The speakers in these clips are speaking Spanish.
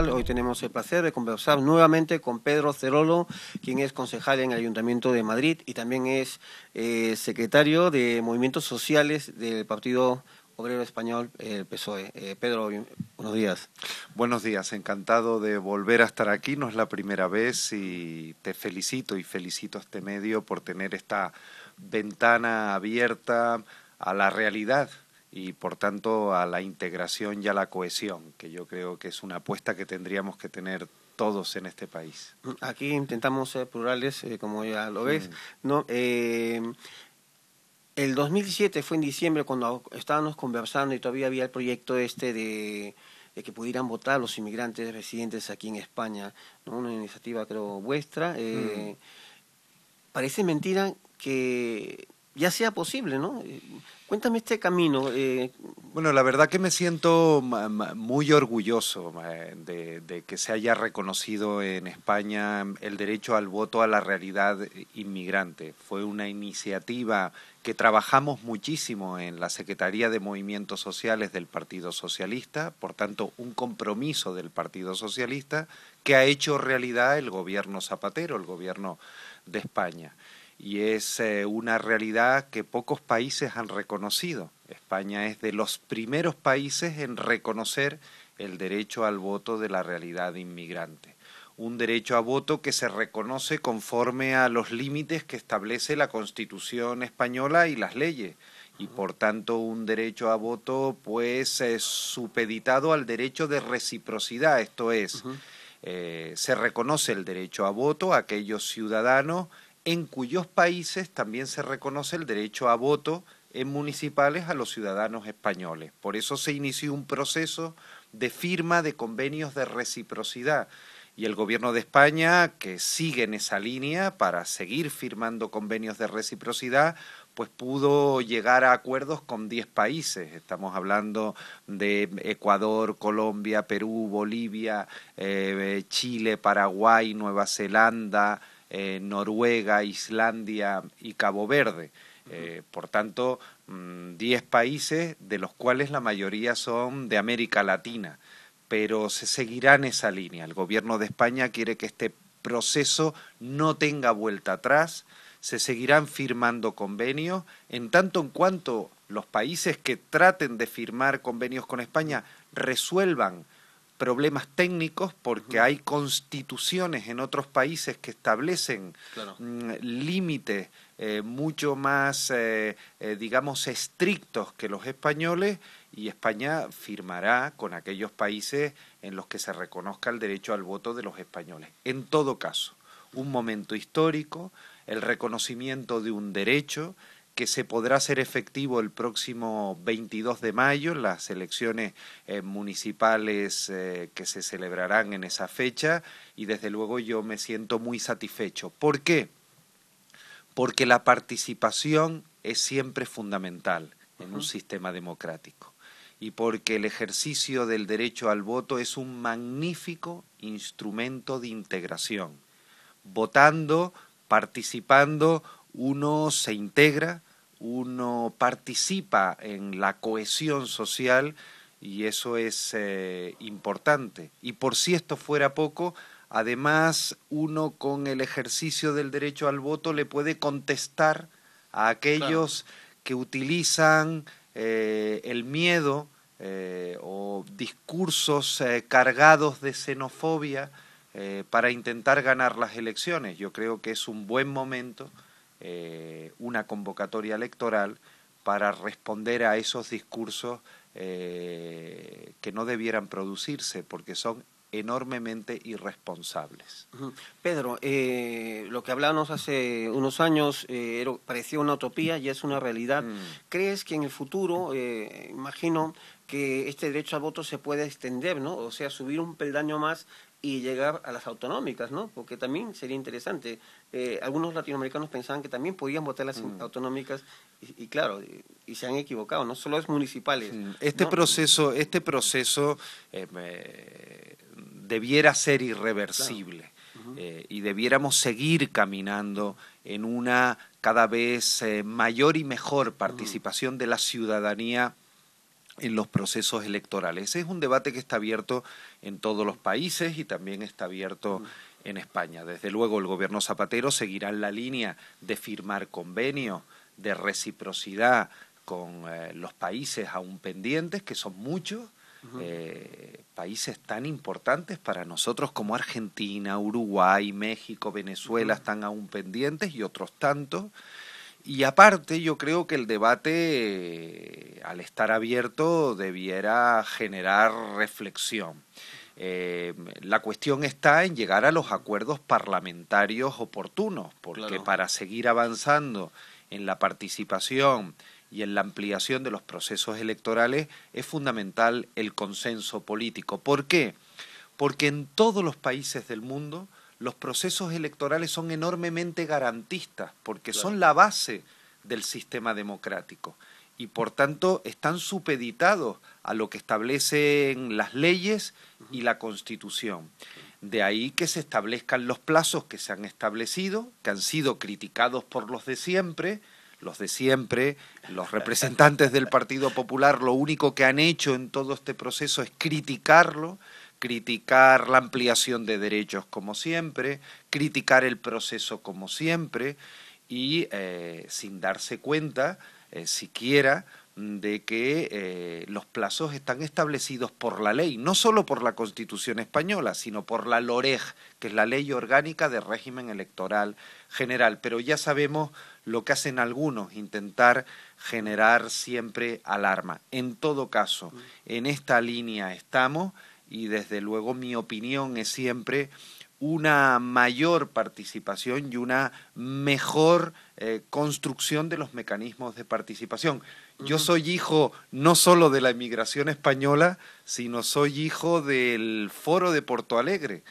tal? Hoy tenemos el placer de conversar nuevamente con Pedro Cerolo, quien es concejal en el Ayuntamiento de Madrid y también es secretario de Movimientos Sociales del Partido Obrero Español, el PSOE. Pedro, buenos días. Buenos días, encantado de volver a estar aquí, no es la primera vez y te felicito y felicito a este medio por tener esta ventana abierta a la realidad y por tanto a la integración y a la cohesión, que yo creo que es una apuesta que tendríamos que tener todos en este país. Aquí intentamos ser plurales, como ya lo ves, ¿no? El 2017 fue en diciembre cuando estábamos conversando y todavía había el proyecto de que pudieran votar los inmigrantes residentes aquí en España, ¿no? Una iniciativa creo vuestra. Parece mentira que ya sea posible, ¿no? Cuéntame este camino. Bueno, la verdad que me siento muy orgulloso de que se haya reconocido en España el derecho al voto a la realidad inmigrante. Fue una iniciativa que trabajamos muchísimo en la Secretaría de Movimientos Sociales del Partido Socialista, por tanto, un compromiso del Partido Socialista que ha hecho realidad el gobierno Zapatero, el gobierno de España. Y es una realidad que pocos países han reconocido. España es de los primeros países en reconocer el derecho al voto de la realidad inmigrante. Un derecho a voto que se reconoce conforme a los límites que establece la Constitución española y las leyes. Y por tanto un derecho a voto pues supeditado al derecho de reciprocidad, esto es, se reconoce el derecho a voto a aquellos ciudadanos en cuyos países también se reconoce el derecho a voto en municipales a los ciudadanos españoles. Por eso se inició un proceso de firma de convenios de reciprocidad y el gobierno de España, que sigue en esa línea para seguir firmando convenios de reciprocidad, pues pudo llegar a acuerdos con 10 países. Estamos hablando de Ecuador, Colombia, Perú, Bolivia, Chile, Paraguay, Nueva Zelanda, Noruega, Islandia y Cabo Verde. Por tanto, 10 países, de los cuales la mayoría son de América Latina, pero se seguirá en esa línea. El gobierno de España quiere que este proceso no tenga vuelta atrás, se seguirán firmando convenios, en tanto en cuanto los países que traten de firmar convenios con España resuelvan problemas técnicos, porque hay constituciones en otros países que establecen límites mucho más, digamos, estrictos que los españoles, y España firmará con aquellos países en los que se reconozca el derecho al voto de los españoles. En todo caso, un momento histórico, el reconocimiento de un derecho que se podrá hacer efectivo el próximo 22 de mayo, las elecciones municipales que se celebrarán en esa fecha, y desde luego yo me siento muy satisfecho. ¿Por qué? Porque la participación es siempre fundamental en un sistema democrático y porque el ejercicio del derecho al voto es un magnífico instrumento de integración. Votando, participando, uno se integra, uno participa en la cohesión social y eso es importante. Y por si esto fuera poco, además uno con el ejercicio del derecho al voto le puede contestar a aquellos que utilizan el miedo o discursos cargados de xenofobia para intentar ganar las elecciones. Yo creo que es un buen momento, una convocatoria electoral, para responder a esos discursos que no debieran producirse, porque son enormemente irresponsables. Pedro, lo que hablábamos hace unos años parecía una utopía y es una realidad. ¿Crees que en el futuro, imagino que este derecho al voto se puede extender, ¿no? O sea, subir un peldaño más y llegar a las autonómicas, ¿no? Porque también sería interesante. Algunos latinoamericanos pensaban que también podían votar las autonómicas y claro, y se han equivocado, no solo es municipales. Este proceso debiera ser irreversible. Y debiéramos seguir caminando en una cada vez mayor y mejor participación de la ciudadanía en los procesos electorales. Ese es un debate que está abierto en todos los países y también está abierto en España. Desde luego el gobierno Zapatero seguirá en la línea de firmar convenios de reciprocidad con los países aún pendientes, que son muchos, países tan importantes para nosotros como Argentina, Uruguay, México, Venezuela están aún pendientes y otros tantos. Y aparte yo creo que el debate, al estar abierto, debiera generar reflexión. La cuestión está en llegar a los acuerdos parlamentarios oportunos, porque Claro. para seguir avanzando en la participación y en la ampliación de los procesos electorales es fundamental el consenso político. ¿Por qué? Porque en todos los países del mundo los procesos electorales son enormemente garantistas, porque Claro. son la base del sistema democrático y por tanto están supeditados a lo que establecen las leyes y la Constitución. De ahí que se establezcan los plazos que se han establecido, que han sido criticados por los de siempre, los representantes del Partido Popular, lo único que han hecho en todo este proceso es criticarlo, criticar la ampliación de derechos como siempre, criticar el proceso como siempre y sin darse cuenta siquiera de que los plazos están establecidos por la ley, no solo por la Constitución española, sino por la LOREG, que es la Ley Orgánica de Régimen Electoral General. Pero ya sabemos lo que hacen algunos, intentar generar siempre alarma. En todo caso, en esta línea estamos y desde luego mi opinión es siempre una mayor participación y una mejor construcción de los mecanismos de participación. Yo soy hijo no solo de la inmigración española, sino soy hijo del Foro de Porto Alegre,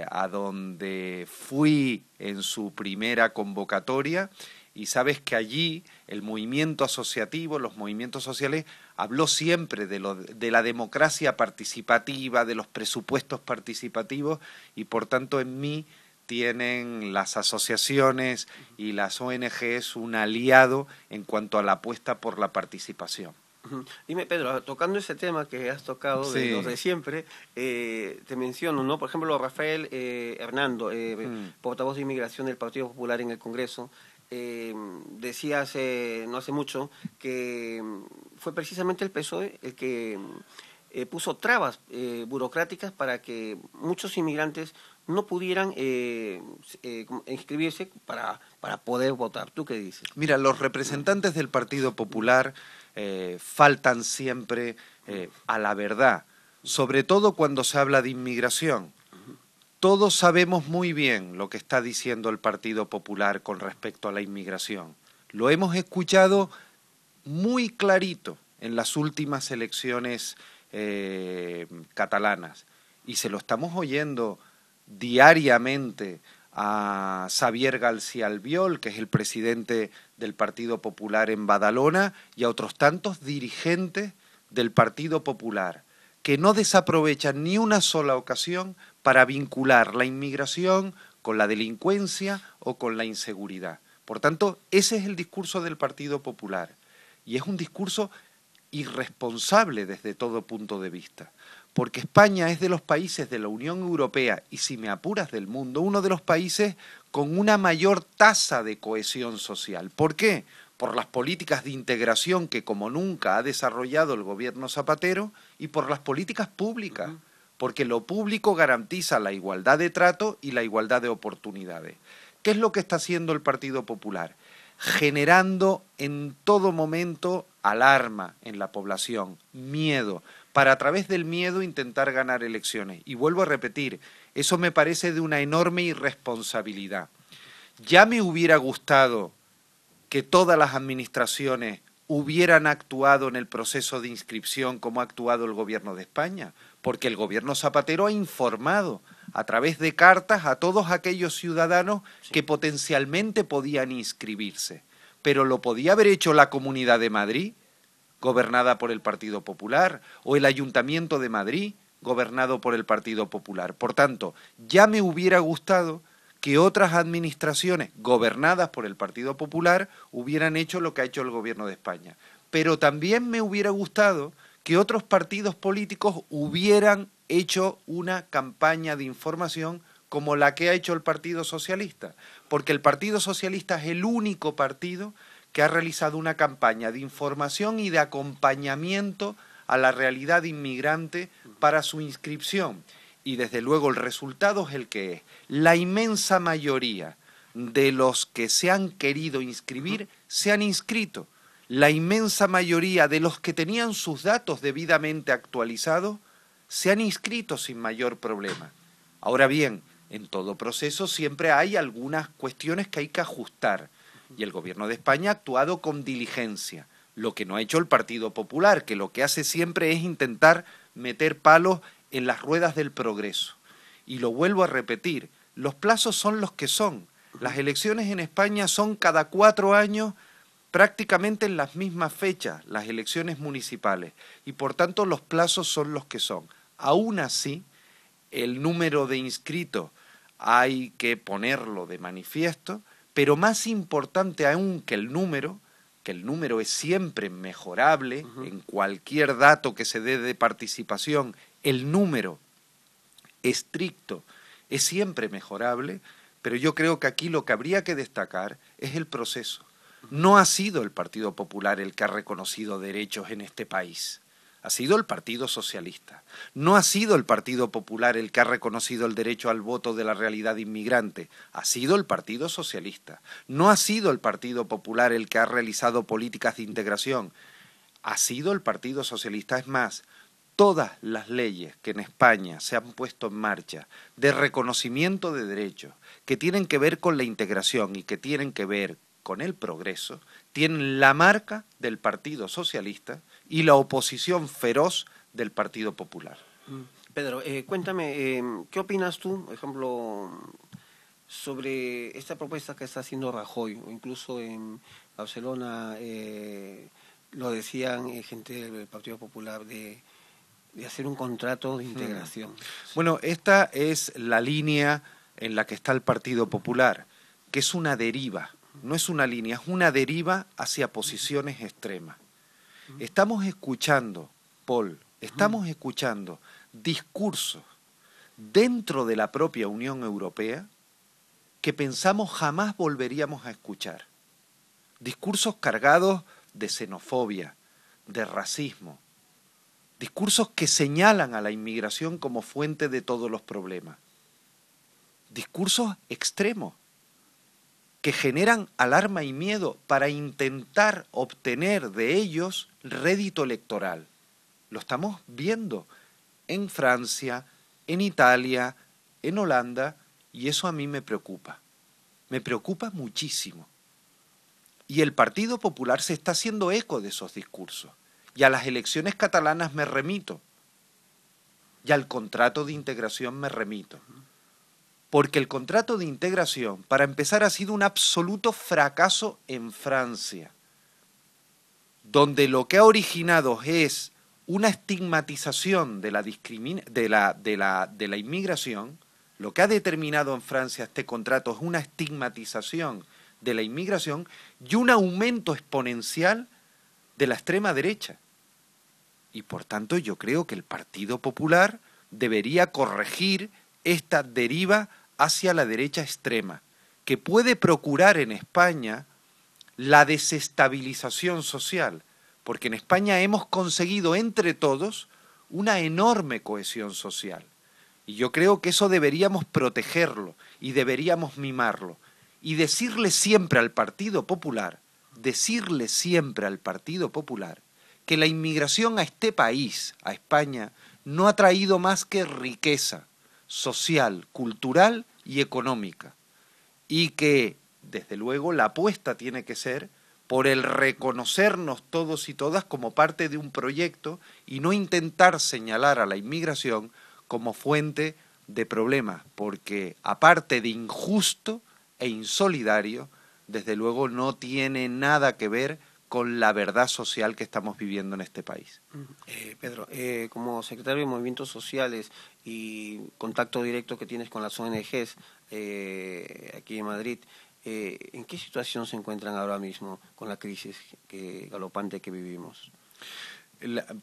a donde fui en su primera convocatoria, y sabes que allí el movimiento asociativo, los movimientos sociales, habló siempre de la democracia participativa, de los presupuestos participativos, y por tanto en mí tienen las asociaciones y las ONGs un aliado en cuanto a la apuesta por la participación. Dime, Pedro, tocando ese tema que has tocado de Sí. los de siempre, te menciono, ¿no? Por ejemplo, Rafael Hernando, portavoz de Inmigración del Partido Popular en el Congreso, decía no hace mucho que fue precisamente el PSOE el que puso trabas burocráticas para que muchos inmigrantes no pudieran inscribirse para poder votar. ¿Tú qué dices? Mira, los representantes del Partido Popular faltan siempre a la verdad, sobre todo cuando se habla de inmigración. Todos sabemos muy bien lo que está diciendo el Partido Popular con respecto a la inmigración. Lo hemos escuchado muy clarito en las últimas elecciones catalanas y se lo estamos oyendo diariamente a Xavier García Albiol, que es el presidente del Partido Popular en Badalona, y a otros tantos dirigentes del Partido Popular, que no desaprovechan ni una sola ocasión para vincular la inmigración con la delincuencia o con la inseguridad. Por tanto, ese es el discurso del Partido Popular, y es un discurso irresponsable desde todo punto de vista, porque España es de los países de la Unión Europea y, si me apuras, del mundo, uno de los países con una mayor tasa de cohesión social. ¿Por qué? Por las políticas de integración que como nunca ha desarrollado el gobierno Zapatero y por las políticas públicas, porque lo público garantiza la igualdad de trato y la igualdad de oportunidades. ¿Qué es lo que está haciendo el Partido Popular? Generando en todo momento alarma en la población, miedo, para a través del miedo intentar ganar elecciones. Y vuelvo a repetir, eso me parece de una enorme irresponsabilidad. Ya me hubiera gustado que todas las administraciones hubieran actuado en el proceso de inscripción como ha actuado el gobierno de España, porque el gobierno Zapatero ha informado a través de cartas a todos aquellos ciudadanos que potencialmente podían inscribirse. Pero lo podía haber hecho la Comunidad de Madrid, gobernada por el Partido Popular, o el Ayuntamiento de Madrid, gobernado por el Partido Popular. Por tanto, ya me hubiera gustado que otras administraciones gobernadas por el Partido Popular hubieran hecho lo que ha hecho el gobierno de España. Pero también me hubiera gustado que otros partidos políticos hubieran hecho una campaña de información como la que ha hecho el Partido Socialista, porque el Partido Socialista es el único partido que ha realizado una campaña de información y de acompañamiento a la realidad inmigrante para su inscripción. Y desde luego el resultado es el que es. La inmensa mayoría de los que se han querido inscribir se han inscrito. La inmensa mayoría de los que tenían sus datos debidamente actualizados se han inscrito sin mayor problema. Ahora bien, en todo proceso siempre hay algunas cuestiones que hay que ajustar y el Gobierno de España ha actuado con diligencia, lo que no ha hecho el Partido Popular, que lo que hace siempre es intentar meter palos en las ruedas del progreso. Y lo vuelvo a repetir, los plazos son los que son. Las elecciones en España son cada 4 años, prácticamente en las mismas fechas, las elecciones municipales, y por tanto los plazos son los que son. Aún así, el número de inscritos hay que ponerlo de manifiesto, pero más importante aún que el número es siempre mejorable, en cualquier dato que se dé de participación, el número estricto es siempre mejorable, pero yo creo que aquí lo que habría que destacar es el proceso. No ha sido el Partido Popular el que ha reconocido derechos en este país. Ha sido el Partido Socialista. No ha sido el Partido Popular el que ha reconocido el derecho al voto de la realidad inmigrante. Ha sido el Partido Socialista. No ha sido el Partido Popular el que ha realizado políticas de integración. Ha sido el Partido Socialista. Es más, todas las leyes que en España se han puesto en marcha de reconocimiento de derechos que tienen que ver con la integración y que tienen que ver con el progreso, tienen la marca del Partido Socialista y la oposición feroz del Partido Popular. Pedro, cuéntame, ¿qué opinas tú, por ejemplo, sobre esta propuesta que está haciendo Rajoy? O incluso en Barcelona lo decían gente del Partido Popular de hacer un contrato de integración. Bueno, esta es la línea en la que está el Partido Popular, que es una deriva. No es una línea, es una deriva hacia posiciones extremas. Estamos escuchando, Paul, estamos escuchando discursos dentro de la propia Unión Europea que pensamos jamás volveríamos a escuchar. Discursos cargados de xenofobia, de racismo, discursos que señalan a la inmigración como fuente de todos los problemas. Discursos extremos que generan alarma y miedo para intentar obtener de ellos rédito electoral. Lo estamos viendo en Francia, en Italia, en Holanda, y eso a mí me preocupa. Me preocupa muchísimo. Y el Partido Popular se está haciendo eco de esos discursos. Y a las elecciones catalanas me remito. Y al contrato de integración me remito. Porque el contrato de integración, para empezar, ha sido un absoluto fracaso en Francia, donde lo que ha originado es una estigmatización de la inmigración. Lo que ha determinado en Francia este contrato es una estigmatización de la inmigración y un aumento exponencial de la extrema derecha. Y por tanto yo creo que el Partido Popular debería corregir esta deriva hacia la derecha extrema, que puede procurar en España la desestabilización social, porque en España hemos conseguido entre todos una enorme cohesión social. Y yo creo que eso deberíamos protegerlo y deberíamos mimarlo. Y decirle siempre al Partido Popular, que la inmigración a este país, a España, no ha traído más que riqueza social, cultural y económica. Y que, desde luego, la apuesta tiene que ser por el reconocernos todos y todas como parte de un proyecto y no intentar señalar a la inmigración como fuente de problemas, porque aparte de injusto e insolidario, desde luego no tiene nada que ver con la verdad social que estamos viviendo en este país. Pedro, como secretario de Movimientos Sociales y contacto directo que tienes con las ONGs aquí en Madrid, ¿en qué situación se encuentran ahora mismo con la crisis galopante que vivimos?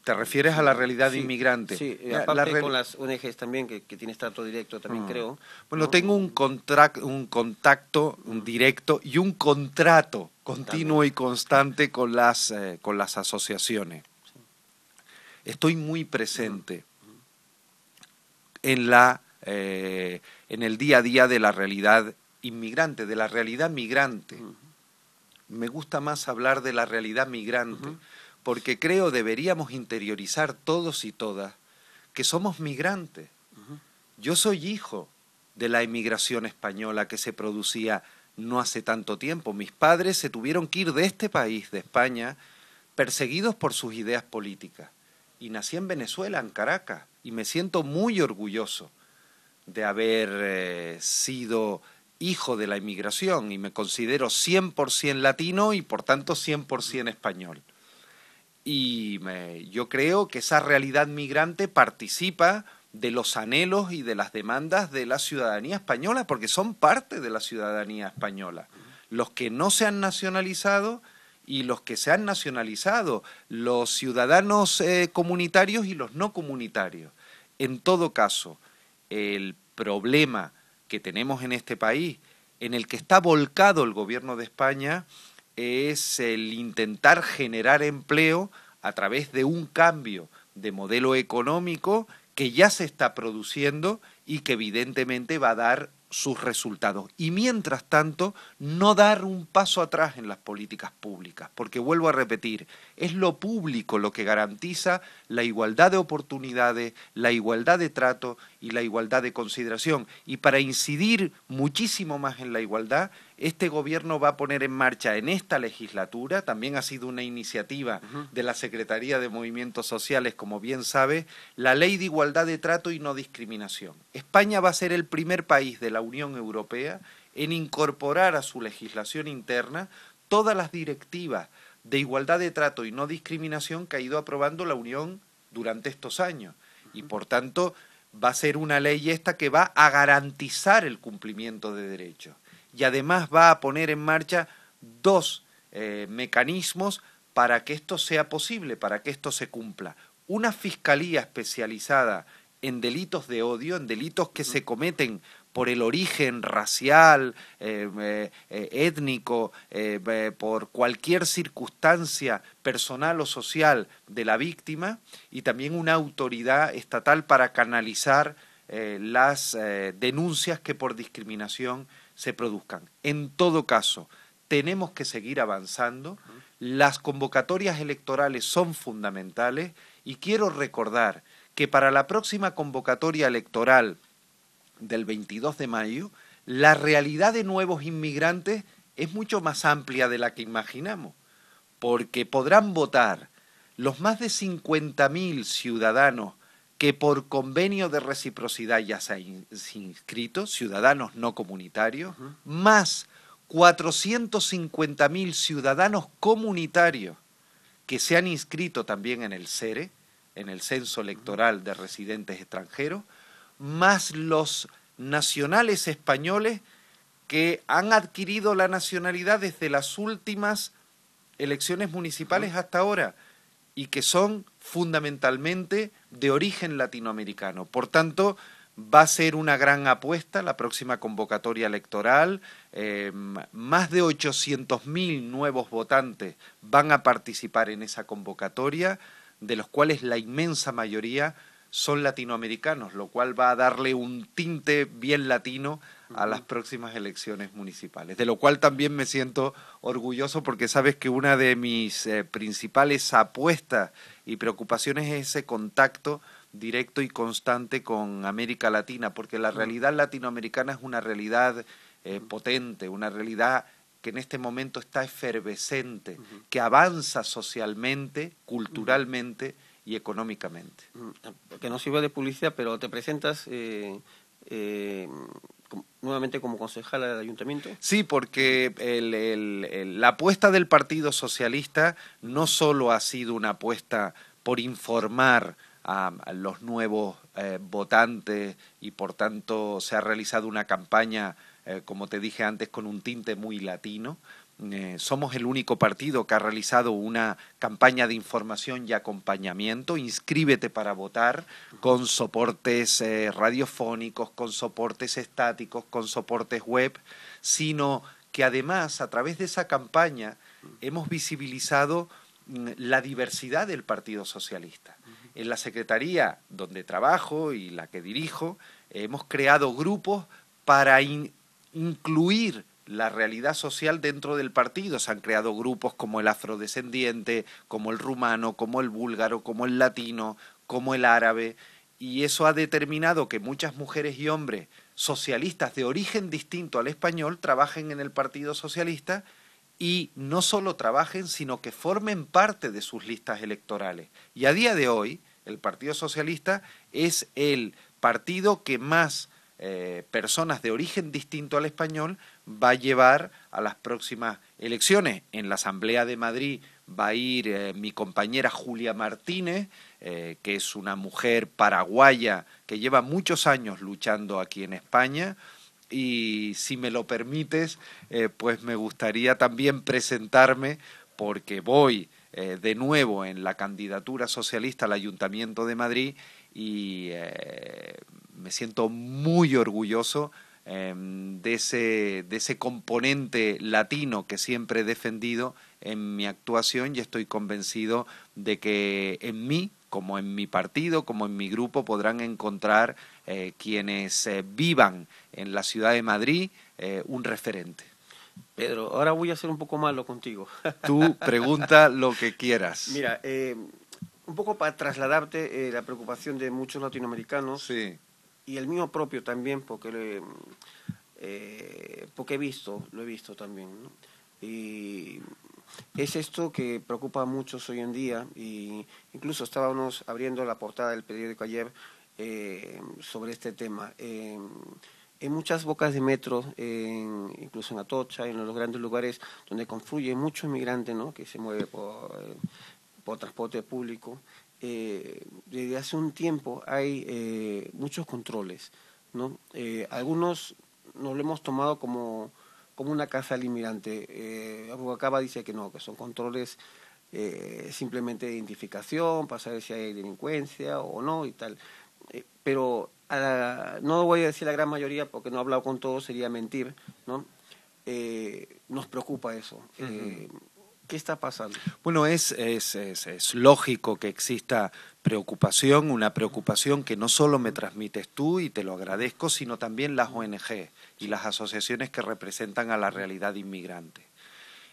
¿Te refieres a la realidad Sí, inmigrante? sí, aparte con las ONGs también, que tienes trato directo también, creo. Bueno, ¿no? tengo un contacto un directo y un contrato continuo También. y constante con las asociaciones. Estoy muy presente en en el día a día de la realidad inmigrante, de la realidad migrante. Me gusta más hablar de la realidad migrante, porque creo deberíamos interiorizar todos y todas que somos migrantes. Yo soy hijo de la emigración española que se producía no hace tanto tiempo. Mis padres se tuvieron que ir de este país, de España, perseguidos por sus ideas políticas. Y nací en Venezuela, en Caracas, y me siento muy orgulloso de haber sido hijo de la inmigración y me considero 100% latino y por tanto 100% español. Y yo creo que esa realidad migrante participa de los anhelos y de las demandas de la ciudadanía española, porque son parte de la ciudadanía española. Los que no se han nacionalizado y los que se han nacionalizado, los ciudadanos comunitarios y los no comunitarios. En todo caso, el problema que tenemos en este país, en el que está volcado el gobierno de España, es el intentar generar empleo a través de un cambio de modelo económico que ya se está produciendo y que evidentemente va a dar sus resultados. Y mientras tanto, no dar un paso atrás en las políticas públicas, porque vuelvo a repetir, es lo público lo que garantiza la igualdad de oportunidades, la igualdad de trato y la igualdad de consideración. Y para incidir muchísimo más en la igualdad, este gobierno va a poner en marcha en esta legislatura, también ha sido una iniciativa de la Secretaría de Movimientos Sociales, como bien sabe, la Ley de Igualdad de Trato y No Discriminación. España va a ser el primer país de la Unión Europea en incorporar a su legislación interna todas las directivas de igualdad de trato y no discriminación que ha ido aprobando la Unión durante estos años. Y por tanto va a ser una ley esta que va a garantizar el cumplimiento de derechos. Y además va a poner en marcha dos mecanismos para que esto sea posible, para que esto se cumpla. Una fiscalía especializada en delitos de odio, en delitos que se cometen por el origen racial, étnico, por cualquier circunstancia personal o social de la víctima, y también una autoridad estatal para canalizar las denuncias que por discriminación se produzcan. En todo caso, tenemos que seguir avanzando. Las convocatorias electorales son fundamentales y quiero recordar que para la próxima convocatoria electoral del 22 de mayo, la realidad de nuevos inmigrantes es mucho más amplia de la que imaginamos, porque podrán votar los más de 50.000 ciudadanos que por convenio de reciprocidad ya se han inscrito, ciudadanos no comunitarios, más 450.000 ciudadanos comunitarios que se han inscrito también en el CERE, en el Censo Electoral de Residentes Extranjeros, más los nacionales españoles que han adquirido la nacionalidad desde las últimas elecciones municipales hasta ahora y que son fundamentalmente de origen latinoamericano. Por tanto, va a ser una gran apuesta la próxima convocatoria electoral. Más de 800.000 nuevos votantes van a participar en esa convocatoria, de los cuales la inmensa mayoría son latinoamericanos, lo cual va a darle un tinte bien latino a las próximas elecciones municipales, de lo cual también me siento orgulloso porque sabes que una de mis principales apuestas y preocupaciones es ese contacto directo y constante con América Latina, porque la realidad latinoamericana es una realidad potente, una realidad que en este momento está efervescente, que avanza socialmente, culturalmente y económicamente. Que no sirva de publicidad, pero te presentas nuevamente como concejala del ayuntamiento. Sí, porque la apuesta del Partido Socialista no solo ha sido una apuesta por informar a los nuevos votantes y por tanto se ha realizado una campaña, como te dije antes, con un tinte muy latino, somos el único partido que ha realizado una campaña de información y acompañamiento, inscríbete para votar, con soportes radiofónicos, con soportes estáticos, con soportes web, sino que además a través de esa campaña hemos visibilizado la diversidad del Partido Socialista. En la Secretaría donde trabajo y la que dirijo, hemos creado grupos para incluir la realidad social dentro del partido. Se han creado grupos como el afrodescendiente, como el rumano, como el búlgaro, como el latino, como el árabe, y eso ha determinado que muchas mujeres y hombres socialistas de origen distinto al español trabajen en el Partido Socialista, y no solo trabajen, sino que formen parte de sus listas electorales. Y a día de hoy, el Partido Socialista es el partido que más personas de origen distinto al español va a llevar a las próximas elecciones. En la Asamblea de Madrid va a ir mi compañera Julia Martínez, que es una mujer paraguaya que lleva muchos años luchando aquí en España. Y si me lo permites, pues me gustaría también presentarme, porque voy de nuevo en la candidatura socialista al Ayuntamiento de Madrid, y me siento muy orgulloso de ese componente latino que siempre he defendido en mi actuación, y estoy convencido de que en mí, como en mi partido, como en mi grupo, podrán encontrar quienes vivan en la ciudad de Madrid un referente. Pedro, ahora voy a ser un poco malo contigo. Tú pregunta lo que quieras. Mira, un poco para trasladarte la preocupación de muchos latinoamericanos, Sí. y el mío propio también, porque he visto, lo he visto también, ¿no? Y es esto que preocupa a muchos hoy en día, y incluso estábamos abriendo la portada del periódico ayer sobre este tema. En muchas bocas de metro, incluso en Atocha, en los grandes lugares donde confluye mucho inmigrante, ¿no?, que se mueve por transporte público, desde hace un tiempo hay muchos controles, ¿no? Algunos nos lo hemos tomado como una caza al inmigrante. Rubalcaba dice que no, que son controles simplemente de identificación, para saber si hay delincuencia o no y tal. Pero no voy a decir la gran mayoría, porque no he hablado con todos, sería mentir, ¿no? Nos preocupa eso. ¿Qué está pasando? Bueno, es lógico que exista preocupación, una preocupación que no solo me transmites tú, y te lo agradezco, sino también las ONG y las asociaciones que representan a la realidad inmigrante.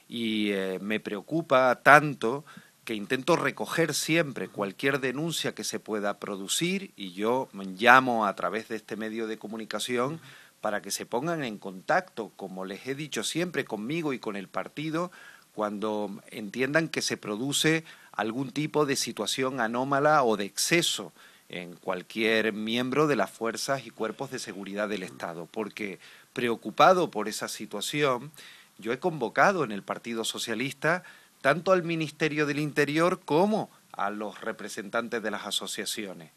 Y me preocupa tanto que intento recoger siempre cualquier denuncia que se pueda producir, y yo llamo a través de este medio de comunicación para que se pongan en contacto, como les he dicho siempre, conmigo y con el partido, cuando entiendan que se produce algún tipo de situación anómala o de exceso en cualquier miembro de las fuerzas y cuerpos de seguridad del Estado. Porque preocupado por esa situación, yo he convocado en el Partido Socialista tanto al Ministerio del Interior como a los representantes de las asociaciones.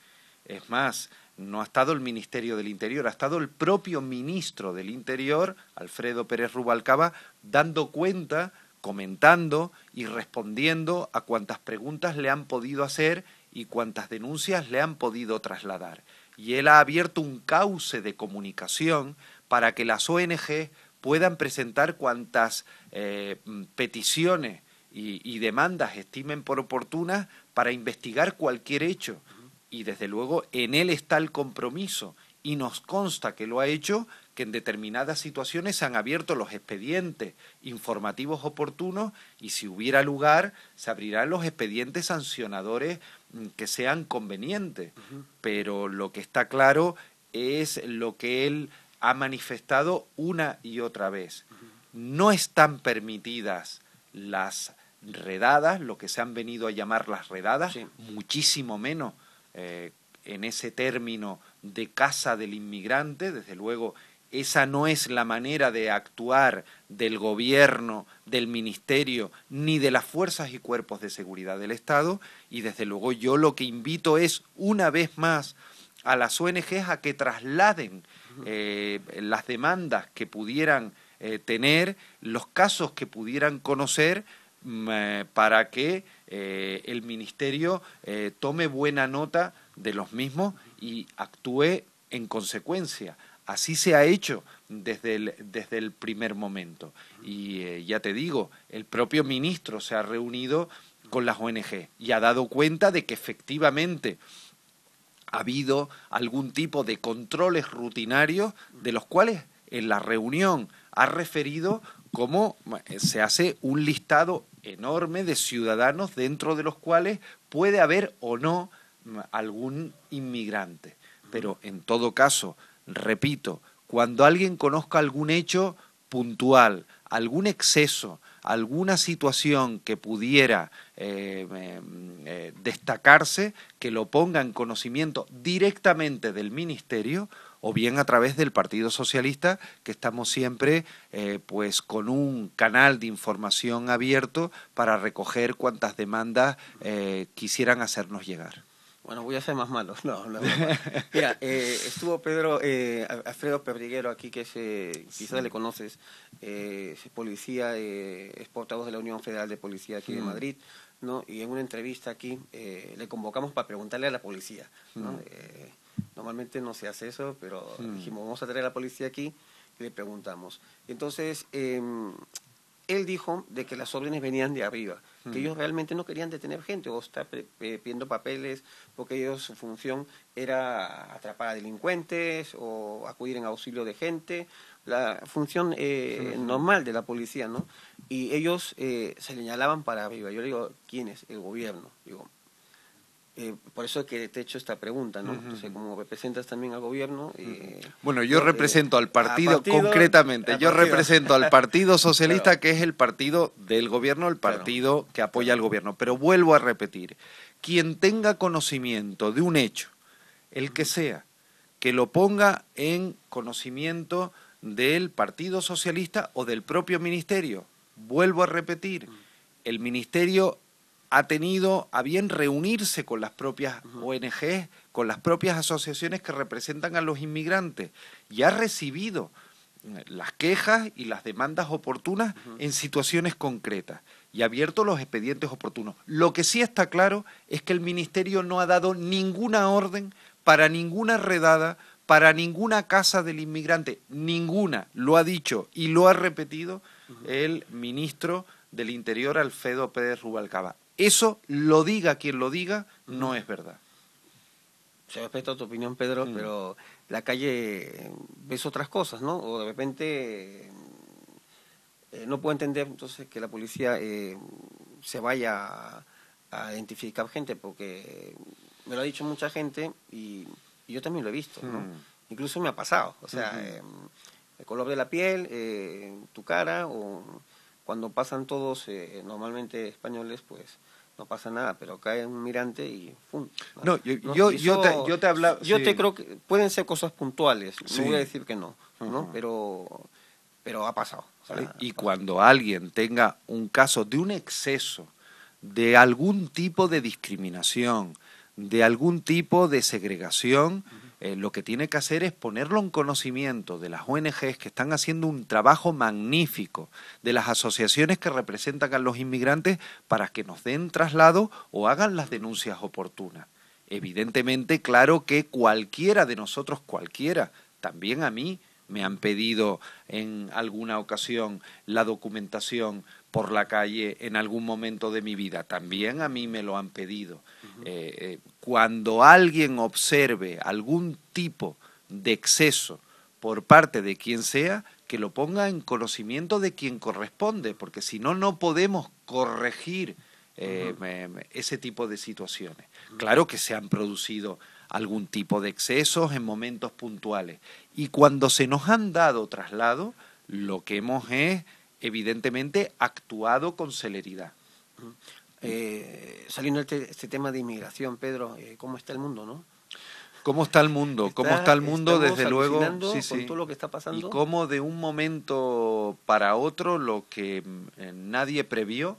Es más, no ha estado el Ministerio del Interior, ha estado el propio ministro del Interior, Alfredo Pérez Rubalcaba, dando cuenta, comentando y respondiendo a cuantas preguntas le han podido hacer y cuantas denuncias le han podido trasladar. Y él ha abierto un cauce de comunicación para que las ONG puedan presentar cuantas peticiones y demandas estimen por oportunas para investigar cualquier hecho. Y desde luego en él está el compromiso, y nos consta que lo ha hecho, que en determinadas situaciones se han abierto los expedientes informativos oportunos, y si hubiera lugar se abrirán los expedientes sancionadores que sean convenientes. Pero lo que está claro es lo que él ha manifestado una y otra vez. No están permitidas las redadas, lo que se han venido a llamar las redadas, sí, muchísimo menos en ese término de casa del inmigrante. Desde luego, esa no es la manera de actuar del gobierno, del ministerio, ni de las fuerzas y cuerpos de seguridad del Estado. Y desde luego yo lo que invito es, una vez más, a las ONGs a que trasladen las demandas que pudieran tener los casos que pudieran conocer para que el Ministerio tome buena nota de los mismos y actúe en consecuencia. Así se ha hecho desde el primer momento. Y ya te digo, el propio ministro se ha reunido con las ONG y ha dado cuenta de que efectivamente ha habido algún tipo de controles rutinarios de los cuales en la reunión ha referido cómo se hace un listado enorme de ciudadanos dentro de los cuales puede haber o no algún inmigrante. Pero en todo caso, repito, cuando alguien conozca algún hecho puntual, algún exceso, alguna situación que pudiera destacarse, que lo ponga en conocimiento directamente del Ministerio o bien a través del Partido Socialista, que estamos siempre pues con un canal de información abierto para recoger cuantas demandas quisieran hacernos llegar. Bueno, voy a ser más malo. No. Mira, estuvo Alfredo Perdiguero aquí, que quizás le conoces, es policía, es portavoz de la Unión Federal de Policía aquí de Madrid, ¿no? Y en una entrevista aquí le convocamos para preguntarle a la policía, ¿no? Normalmente no se hace eso, pero dijimos, vamos a traer a la policía aquí y le preguntamos. Entonces, él dijo de que las órdenes venían de arriba, que ellos realmente no querían detener gente o estar pidiendo papeles, porque ellos su función era atrapar a delincuentes o acudir en auxilio de gente, la función normal de la policía, ¿no? Y ellos se señalaban para arriba. Yo le digo, ¿quién es? El gobierno. Digo, por eso es que te he hecho esta pregunta, ¿no? Entonces, como representas también al gobierno... bueno, yo represento al partido, concretamente, yo represento al Partido Socialista, claro, que es el partido del gobierno, el partido, claro, que apoya al gobierno. Pero vuelvo a repetir, quien tenga conocimiento de un hecho, el que sea, que lo ponga en conocimiento del Partido Socialista o del propio Ministerio. Vuelvo a repetir, el Ministerio ha tenido a bien reunirse con las propias ONG, con las propias asociaciones que representan a los inmigrantes y ha recibido las quejas y las demandas oportunas en situaciones concretas y ha abierto los expedientes oportunos. Lo que sí está claro es que el Ministerio no ha dado ninguna orden para ninguna redada, para ninguna casa del inmigrante, ninguna, lo ha dicho y lo ha repetido el ministro del Interior, Alfredo Pérez Rubalcaba. Eso, lo diga quien lo diga, no es verdad. Se respeta tu opinión, Pedro, pero la calle ves otras cosas, ¿no? O de repente no puedo entender entonces que la policía se vaya a identificar gente, porque me lo ha dicho mucha gente y yo también lo he visto, ¿no? Incluso me ha pasado, o sea, el color de la piel, tu cara, o cuando pasan todos normalmente españoles, pues no pasa nada, pero cae un migrante y ¡pum! No, yo te hablaba... Yo te creo que pueden ser cosas puntuales, no voy a decir que no, ¿no? Pero ha pasado. O sea, y cuando alguien tenga un caso de un exceso, de algún tipo de discriminación, de algún tipo de segregación, lo que tiene que hacer es ponerlo en conocimiento de las ONGs que están haciendo un trabajo magnífico, de las asociaciones que representan a los inmigrantes para que nos den traslado o hagan las denuncias oportunas. Evidentemente, claro que cualquiera de nosotros, cualquiera, también a mí, me han pedido en alguna ocasión la documentación por la calle en algún momento de mi vida. También a mí me lo han pedido. Cuando alguien observe algún tipo de exceso por parte de quien sea, que lo ponga en conocimiento de quien corresponde, porque si no, no podemos corregir ese tipo de situaciones. Claro que se han producido algún tipo de excesos en momentos puntuales. Y cuando se nos han dado traslado, lo que hemos es, evidentemente, actuado con celeridad. Saliendo de este tema de inmigración, Pedro, ¿cómo está el mundo, no? ¿Cómo está el mundo? ¿Cómo está el mundo? Desde luego, con todo lo que está pasando. Y cómo de un momento para otro lo que nadie previó,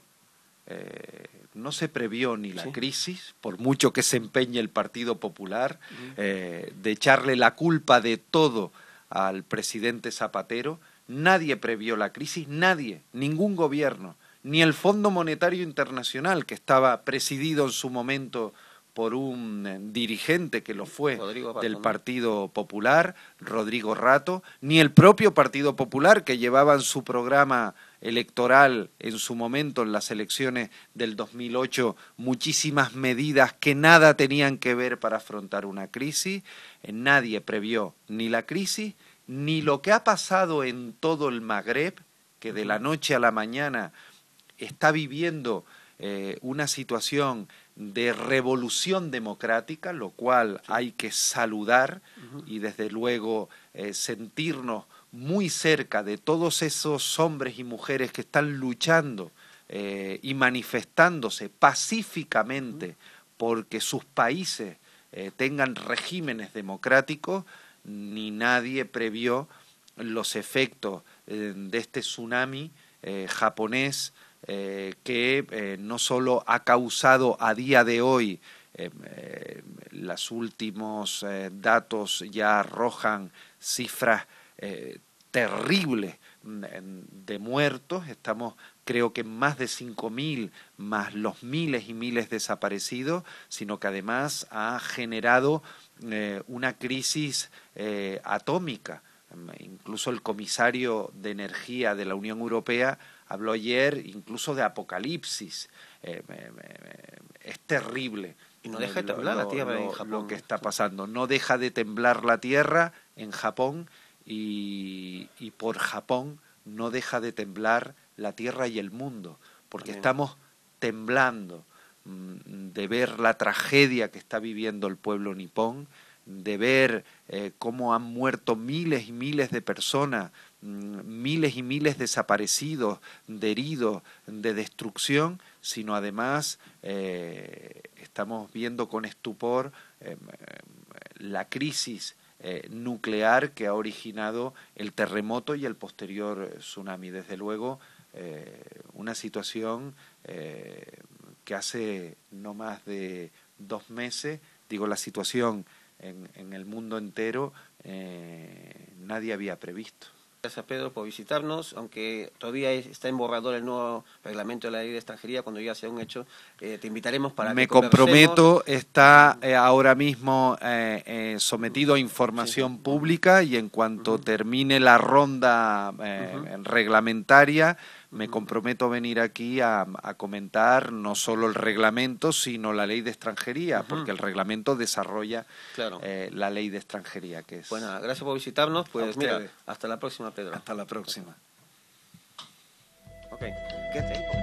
no se previó ni la crisis, por mucho que se empeñe el Partido Popular, de echarle la culpa de todo al presidente Zapatero. Nadie previó la crisis, nadie, ningún gobierno, ni el Fondo Monetario Internacional, que estaba presidido en su momento por un dirigente que lo fue del Partido Popular, Rodrigo Rato, ni el propio Partido Popular, que llevaba en su programa electoral en su momento en las elecciones del 2008 muchísimas medidas que nada tenían que ver para afrontar una crisis. Nadie previó ni la crisis ni lo que ha pasado en todo el Magreb, que de la noche a la mañana está viviendo una situación de revolución democrática, lo cual hay que saludar y desde luego sentirnos muy cerca de todos esos hombres y mujeres que están luchando y manifestándose pacíficamente porque sus países tengan regímenes democráticos. Ni nadie previó los efectos de este tsunami japonés que no solo ha causado a día de hoy, los últimos datos ya arrojan cifras terribles de muertos, estamos creo que en más de 5.000, más los miles y miles desaparecidos, sino que además ha generado una crisis atómica. Incluso el comisario de Energía de la Unión Europea habló ayer incluso de apocalipsis. Es terrible. Y no deja de temblar la tierra en Japón. Lo que está pasando. No deja de temblar la tierra en Japón y por Japón no deja de temblar la tierra y el mundo. Porque estamos temblando de ver la tragedia que está viviendo el pueblo nipón, de ver cómo han muerto miles y miles de personas, miles y miles desaparecidos, de heridos, de destrucción, sino además estamos viendo con estupor la crisis nuclear que ha originado el terremoto y el posterior tsunami. Desde luego, una situación que hace no más de 2 meses, digo, la situación en el mundo entero nadie había previsto. Gracias, Pedro, por visitarnos, aunque todavía está en borrador el nuevo reglamento de la ley de extranjería. Cuando ya sea un hecho, te invitaremos para Me comprometo, está ahora mismo sometido a información pública y en cuanto termine la ronda reglamentaria, me comprometo a venir aquí a comentar no solo el reglamento, sino la ley de extranjería, porque el reglamento desarrolla la ley de extranjería. Que es... Bueno, gracias por visitarnos. Pues mira, hasta la próxima, Pedro. Hasta la próxima. Ok, quédate ahí.